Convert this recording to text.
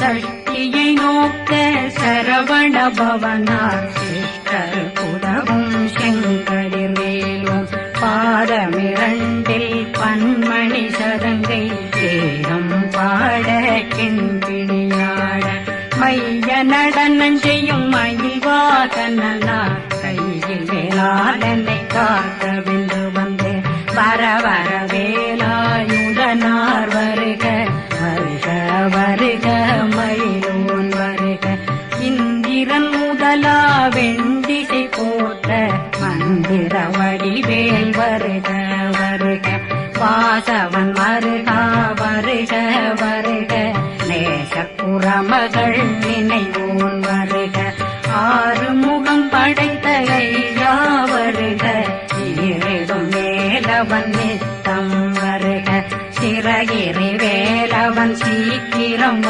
சஷ்டியை நோக்க சரவண பவனார் சிஷ்டர் புதவும் செங்கதிர்வேலும் பாதமிரண்டில் பன்மணி சதங்கை சேரம் பாட கிண்பிணியாட மைய நடனம் செய்யும் மயில்வாகனார் கையில் வேளாளனை காக்க வென்று வந்து வர வர வேலாயுதனார் வருக வருக வருக மயிலோன் வருக இந்திரன் முதலா வெண்டிசை போற்ற மந்திர வடிவேல் வருக வருக வாசவன் வருகா வருக வருக நேசக்குறமகள் நினைவோன் வருக ஆறு முகம் படைத்த ஐயா வருக ஈரிடும் வேலவன் நித்தம் வருக சிறகிரி வேலவன் சீக்கிரம்